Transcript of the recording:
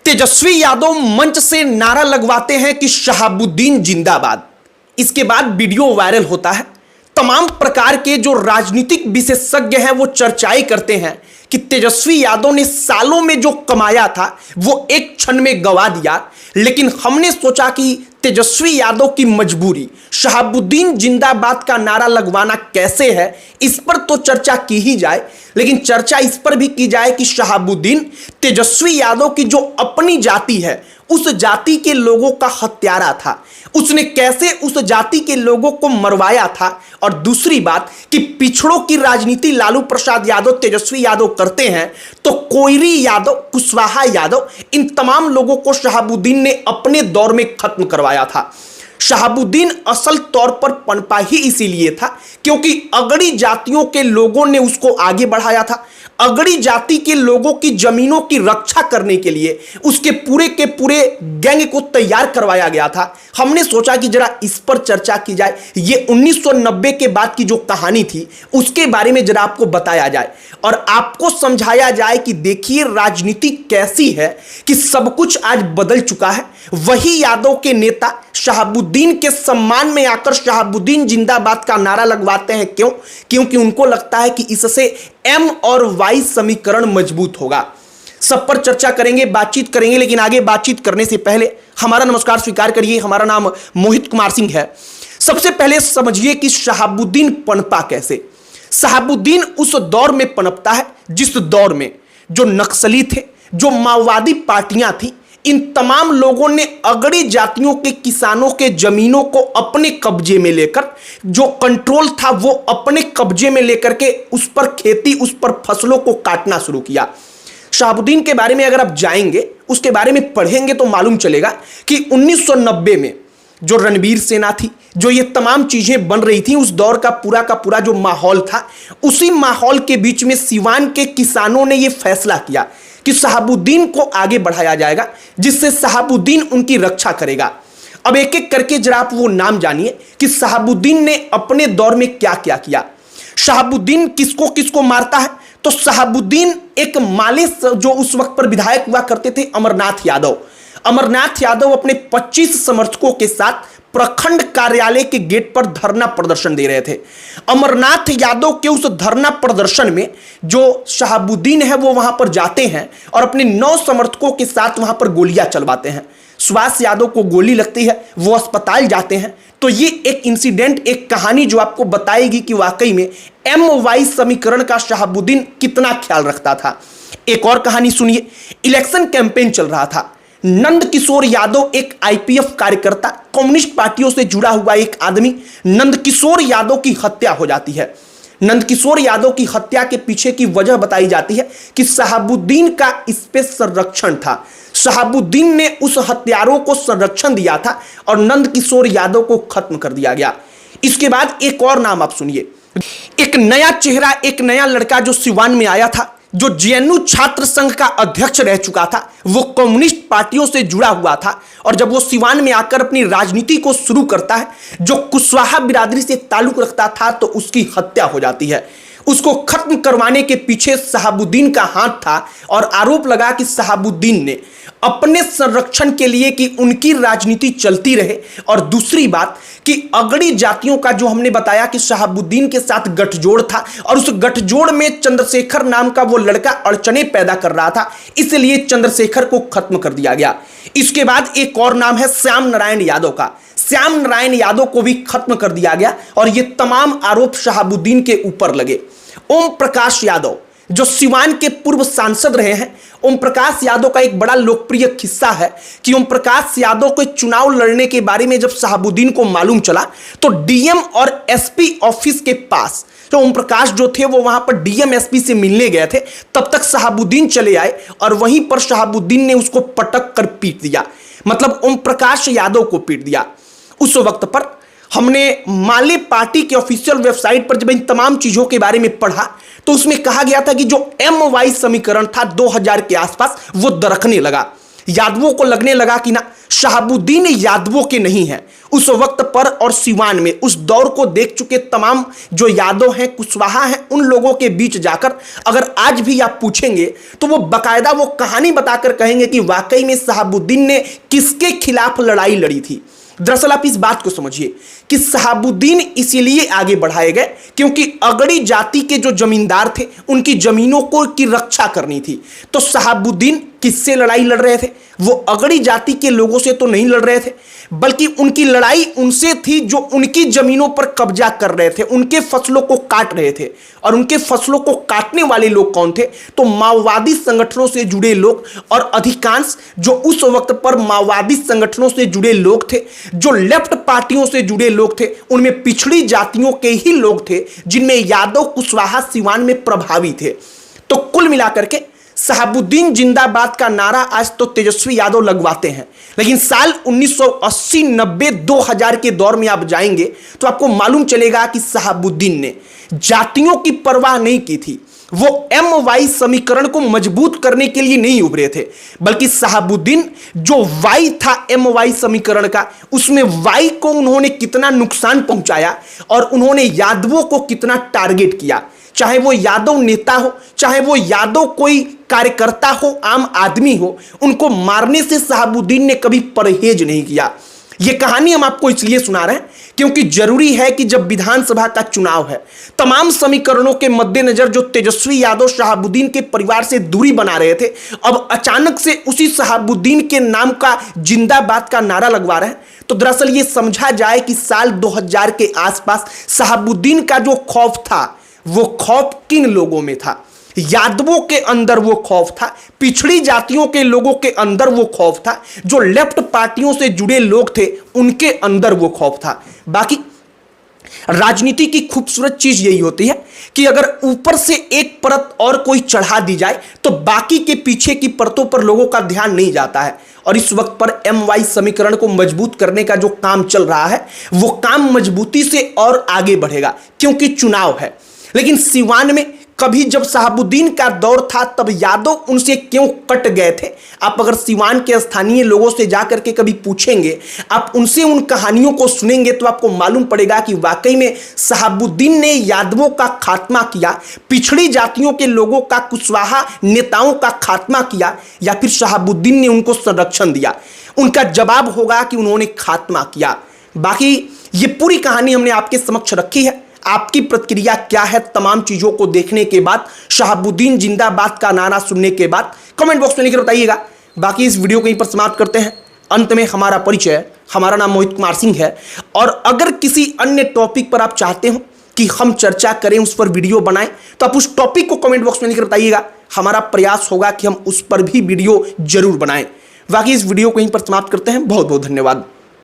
तेजस्वी यादव मंच से नारा लगवाते हैं कि शहाबुद्दीन जिंदाबाद। इसके बाद वीडियो वायरल होता है। तमाम प्रकार के जो राजनीतिक विशेषज्ञ हैं वो चर्चाएं करते हैं कि तेजस्वी यादव ने सालों में जो कमाया था वो एक क्षण में गंवा दिया। लेकिन हमने सोचा कि तेजस्वी यादव की मजबूरी शहाबुद्दीन जिंदाबाद का नारा लगवाना कैसे है, इस पर तो चर्चा की ही जाए। लेकिन चर्चा इस पर भी की जाए कि शहाबुद्दीन तेजस्वी यादव की जो अपनी जाति है उस जाति के लोगों का हत्यारा था, उसने कैसे उस जाति के लोगों को मरवाया था। और दूसरी बात कि पिछड़ों की राजनीति लालू प्रसाद यादव तेजस्वी यादव करते हैं तो कोयरी यादव, कुशवाहा यादव, इन तमाम लोगों को शहाबुद्दीन ने अपने दौर में खत्म करवाया था। शहाबुद्दीन असल तौर पर पनपा ही इसीलिए था क्योंकि अगड़ी जातियों के लोगों ने उसको आगे बढ़ाया था। अगड़ी जाति के लोगों की जमीनों की रक्षा करने के लिए उसके पूरे के पूरे गैंग को तैयार करवाया गया था। हमने सोचा कि जरा इस पर चर्चा की जाए। ये 1990 के बाद की जो कहानी थी उसके बारे में जरा आपको बताया जाए और आपको समझाया जाए कि देखिए राजनीति कैसी है कि सब कुछ आज बदल चुका है। वही यादव के नेता शहाबुद्दीन के सम्मान में आकर शहाबुद्दीन जिंदाबाद का नारा लगवाते हैं। क्यों? क्योंकि उनको लगता है कि इससे एम और वाई समीकरण मजबूत होगा। सब पर चर्चा करेंगे, बातचीत करेंगे। लेकिन आगे बातचीत करने से पहले हमारा नमस्कार स्वीकार करिए। हमारा नाम मोहित कुमार सिंह है। सबसे पहले समझिए कि शहाबुद्दीन पनपा कैसे। शहाबुद्दीन उस दौर में पनपता है जिस दौर में जो नक्सली थे, जो माओवादी पार्टियां थी, इन तमाम लोगों ने अगड़ी जातियों के किसानों के जमीनों को अपने कब्जे में लेकर, जो कंट्रोल था वो अपने कब्जे में लेकर के उस पर खेती, उस पर फसलों को काटना शुरू किया। शहाबुद्दीन के बारे में अगर आप जाएंगे, उसके बारे में पढ़ेंगे तो मालूम चलेगा कि 1990 में जो रणवीर सेना थी, जो ये तमाम चीजें बन रही थी, उस दौर का पूरा जो माहौल था, उसी माहौल के बीच में सिवान के किसानों ने यह फैसला किया कि शहाबुद्दीन को आगे बढ़ाया जाएगा जिससे शहाबुद्दीन उनकी रक्षा करेगा। अब एक एक करके जरा आप वो नाम जानिए कि शहाबुद्दीन ने अपने दौर में क्या क्या किया। शहाबुद्दीन किसको किसको मारता है तो शहाबुद्दीन एक माले जो उस वक्त पर विधायक हुआ करते थे अमरनाथ यादव अपने 25 समर्थकों के साथ प्रखंड कार्यालय के गेट पर धरना प्रदर्शन दे रहे थे। अमरनाथ यादव के उस धरना प्रदर्शन में जो शहाबुद्दीन है वो वहां पर जाते हैं और अपने 9 समर्थकों के साथ वहां पर गोलियां चलवाते हैं। सुभाष यादव को गोली लगती है, वो अस्पताल जाते हैं। तो ये एक इंसिडेंट, एक कहानी जो आपको बताएगी कि वाकई में एम वाई समीकरण का शहाबुद्दीन कितना ख्याल रखता था। एक और कहानी सुनिए। इलेक्शन कैंपेन चल रहा था। नंद किशोर यादव एक आईपीएफ कार्यकर्ता, कम्युनिस्ट पार्टियों से जुड़ा हुआ एक आदमी, नंद किशोर यादव की हत्या हो जाती है। नंद किशोर यादव की हत्या के पीछे की वजह बताई जाती है कि शहाबुद्दीन का इस पे संरक्षण था। शहाबुद्दीन ने उस हत्यारों को संरक्षण दिया था और नंद किशोर यादव को खत्म कर दिया गया। इसके बाद एक और नाम आप सुनिए। एक नया चेहरा, एक नया लड़का जो सिवान में आया था, जो जेएनयू छात्र संघ का अध्यक्ष रह चुका था, वो कम्युनिस्ट पार्टियों से जुड़ा हुआ था और जब वो सिवान में आकर अपनी राजनीति को शुरू करता है, जो कुशवाहा बिरादरी से ताल्लुक रखता था, तो उसकी हत्या हो जाती है। उसको खत्म करवाने के पीछे शहाबुद्दीन का हाथ था और आरोप लगा कि शहाबुद्दीन ने अपने संरक्षण के लिए कि उनकी राजनीति चलती रहे। और दूसरी बात कि अगड़ी जातियों का जो हमने बताया कि शहाबुद्दीन के साथ गठजोड़ था और उस गठजोड़ में चंद्रशेखर नाम का वो लड़का अड़चने पैदा कर रहा था, इसलिए चंद्रशेखर को खत्म कर दिया गया। इसके बाद एक और नाम है श्याम नारायण यादव का। श्याम नारायण यादव को भी खत्म कर दिया गया और ये तमाम आरोप शहाबुद्दीन के ऊपर लगे। ओम प्रकाश यादव जो सिवान के पूर्व सांसद रहे हैं, ओम प्रकाश यादव का एक बड़ा लोकप्रिय किस्सा है कि ओम प्रकाश यादव को चुनाव लड़ने के बारे में जब शहाबुद्दीन को मालूम चला तो डीएम और एसपी ऑफिस के पास तो ओम प्रकाश जो थे वो वहां पर डीएम एसपी से मिलने गए थे। तब तक शहाबुद्दीन चले आए और वहीं पर शहाबुद्दीन ने उसको पटक कर पीट दिया, मतलब ओम प्रकाश यादव को पीट दिया। उस वक्त पर हमने माले पार्टी के ऑफिशियल वेबसाइट पर जब इन तमाम चीजों के बारे में पढ़ा तो उसमें कहा गया था कि जो एम वाई समीकरण था 2000 के आसपास वो दरकने लगा। यादवों को लगने लगा कि ना शहाबुद्दीन यादवों के नहीं है। उस वक्त पर और सिवान में उस दौर को देख चुके तमाम जो यादव हैं, कुशवाहा हैं, उन लोगों के बीच जाकर अगर आज भी आप पूछेंगे तो वो बाकायदा वो कहानी बताकर कहेंगे कि वाकई में शहाबुद्दीन ने किसके खिलाफ लड़ाई लड़ी थी। दरअसल आप इस बात को समझिए कि शहाबुद्दीन इसीलिए आगे बढ़ाए गए क्योंकि अगड़ी जाति के जो जमींदार थे उनकी जमीनों को की रक्षा करनी थी। तो शहाबुद्दीन किससे लड़ाई लड़ रहे थे? वो अगड़ी जाति के लोगों से तो नहीं लड़ रहे थे, बल्कि उनकी लड़ाई उनसे थी जो उनकी जमीनों पर कब्जा कर रहे थे, उनके फसलों को काट रहे थे। और उनके फसलों को काटने वाले लोग कौन थे? तो माओवादी संगठनों से जुड़े लोग। और अधिकांश जो उस वक्त पर माओवादी संगठनों से जुड़े लोग थे, जो लेफ्ट पार्टियों से जुड़े लोग थे, उनमें पिछड़ी जातियों के ही लोग थे, जिनमें यादव, कुशवाहा, सिवान में प्रभावी थे। तो कुल मिलाकर के शहाबुद्दीन जिंदाबाद का नारा आज तो तेजस्वी यादव लगवाते हैं, लेकिन साल 1980, 90, 2000 के दौर में आप जाएंगे तो आपको मालूम चलेगा कि शहाबुद्दीन ने जातियों की परवाह नहीं की थी। वो MY समीकरण को मजबूत करने के लिए नहीं उभरे थे, बल्कि शहाबुद्दीन जो Y था MY समीकरण का, उसमें Y को उन्होंने कितना नुकसान पहुंचाया और उन्होंने यादवों को कितना टारगेट किया। चाहे वो यादव नेता हो, चाहे वो यादव कोई कार्यकर्ता हो, आम आदमी हो, उनको मारने से शहाबुद्दीन ने कभी परहेज नहीं किया। ये कहानी हम आपको इसलिए सुना रहे हैं क्योंकि जरूरी है कि जब विधानसभा का चुनाव है, तमाम समीकरणों के मद्देनजर जो तेजस्वी यादव शहाबुद्दीन के परिवार से दूरी बना रहे थे, अब अचानक से उसी शहाबुद्दीन के नाम का जिंदाबाद का नारा लगवा रहे हैं। तो दरअसल ये समझा जाए कि साल 2000 के आसपास शहाबुद्दीन का जो खौफ था, वो खौफ किन लोगों में था? यादवों के अंदर वो खौफ था, पिछड़ी जातियों के लोगों के अंदर वो खौफ था, जो लेफ्ट पार्टियों से जुड़े लोग थे उनके अंदर वो खौफ था। बाकी राजनीति की खूबसूरत चीज यही होती है कि अगर ऊपर से एक परत और कोई चढ़ा दी जाए तो बाकी के पीछे की परतों पर लोगों का ध्यान नहीं जाता है। और इस वक्त पर MY समीकरण को मजबूत करने का जो काम चल रहा है, वो काम मजबूती से और आगे बढ़ेगा क्योंकि चुनाव है। लेकिन सिवान में कभी जब शहाबुद्दीन का दौर था तब यादव उनसे क्यों कट गए थे? आप अगर सिवान के स्थानीय लोगों से जाकर के कभी पूछेंगे, आप उनसे उन कहानियों को सुनेंगे तो आपको मालूम पड़ेगा कि वाकई में शहाबुद्दीन ने यादवों का खात्मा किया, पिछड़ी जातियों के लोगों का, कुशवाहा नेताओं का खात्मा किया, या फिर शहाबुद्दीन ने उनको संरक्षण दिया? उनका जवाब होगा कि उन्होंने खात्मा किया। बाकी ये पूरी कहानी हमने आपके समक्ष रखी है। आपकी प्रतिक्रिया क्या है तमाम चीजों को देखने के बाद, शहाबुद्दीन जिंदाबाद का नारा सुनने के बाद? कमेंट बॉक्स में लिखकर बताइएगा। बाकी इस वीडियो को यहीं पर समाप्त करते हैं। अंत में हमारा परिचय, हमारा नाम मोहित कुमार सिंह है और अगर किसी अन्य टॉपिक पर आप चाहते हो कि हम चर्चा करें, उस पर वीडियो बनाएं, तो आप उस टॉपिक को कमेंट बॉक्स में लिखकर बताइएगा। हमारा प्रयास होगा कि हम उस पर भी वीडियो जरूर बनाएं। बाकी इस वीडियो को यहीं पर समाप्त करते हैं। बहुत बहुत धन्यवाद।